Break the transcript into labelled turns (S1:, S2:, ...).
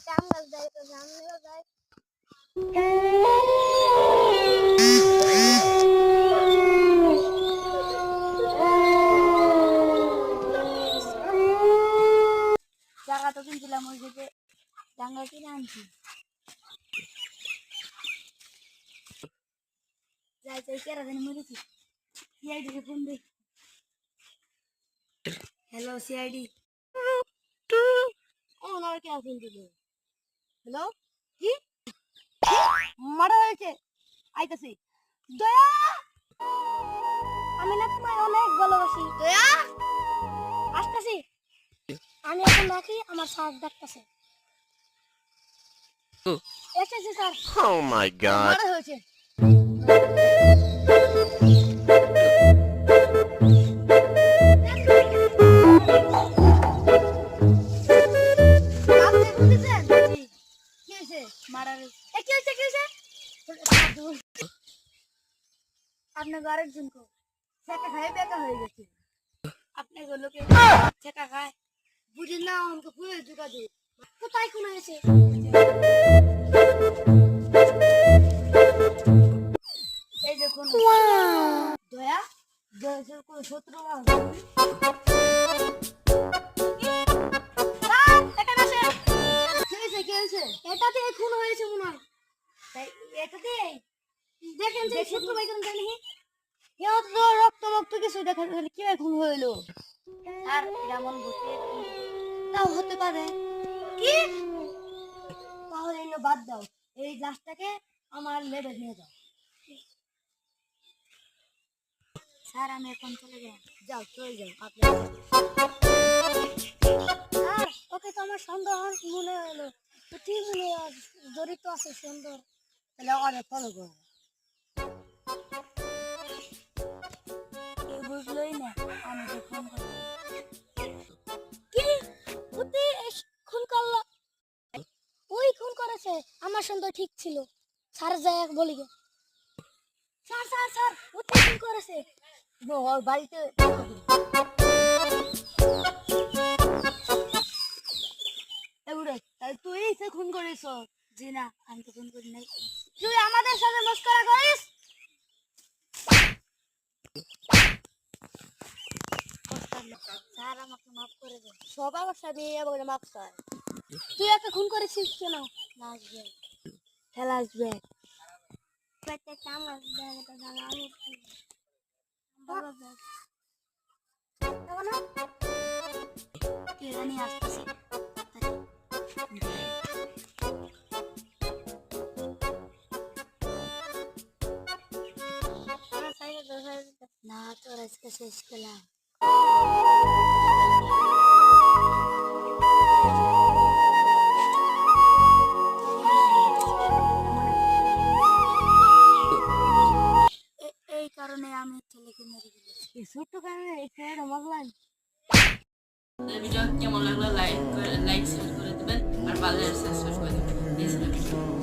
S1: জাম গাছ দেয় তো জাম নিয়ে যায়। জায়গা তো কিনছিলাম ওই যে জাঙ্গা কিনে আনছি। যাই যাই কেরা জানি মরেছি। সিআইডি কে ফোন দে। Hello CID. ও নরে কে ফোন দিল। হ্যালো কি মারা হয়েছে আইতাছি। দয়া আমি না তোমায় অনেক ভালোবাসি। দয়া আসতেছি। আমি এখন রাখি আমার স্যার ডাকতেছে। এসেছি স্যার।
S2: Oh my god.
S1: মারা হয়েছে। আপনি বুঝেছেন? জি। কি হয়েছে? মারা হয়েছে। কি হয়েছে কি হয়েছে? আপনার আরেকজন কো সেটা খাই বেকা হয়ে গেছে। আপনি লোকে সেটা খায় বুঝেন না আমাকে পুরো যোগাযোগ কোথায় কোন হয়েছে। এই দেখুন দয়া দয়া কোন শত্রু এটাতে খুন হয়েছে মনে হয়। তাই এটাতে দেখেন যে শত্রু ভাই কেন জানি কেউ তো রক্ত রক্ত কিছু দেখা গেল কি খুন হইলো। আর এমন বসে তাও হতে পারে কি তাহলে এগুলো বাদ দাও এই লাশটাকে আমার লেবে নিয়ে যাও। স্যার আমি এখন চলে যাই। যাও চলে যাও আপনি। স্যার ওকে তো আমার সন্দেহ মনে হলো তো ঠিক মনে জড়িত আছে সুন্দর তাহলে ওরে ফলো করো। কেউ বুঝলোই না আমি যে ফোন করবো কি বুদ্ধি খুন করলো। ওই খুন করেছে আমার সন্দেহ ঠিক ছিল। স্যার যাই এক বলি গে স্যার স্যার স্যার বুদ্ধি খুন করেছে ওর বাড়িতে তুই সে খুন করিস। জি না আমি তো খুন করি নাই। তুই আমাদের সাথে মস্করা করিস। স্যার আমাকে মাফ করে দেন। সবার সাথে এভাবে মাফ চায়। তুই একা খুন করেছিস কেন? আসবে খেলা আসবে প্রত্যেকটা আমার জায়গাটা জানা আমি কে জানি আসতেছে না তোর আজকে শেষ খেলা। এই কারণে আমি ছেলেকে মেরে দিয়েছি। এই ছোট্ট কারণে এই ছেলেটা মরলাম।
S3: ভিডিও কেমন লাগলো লাইক শেয়ার করে দেবেন আর পারলে সাবস্ক্রাইব করে দেবেন।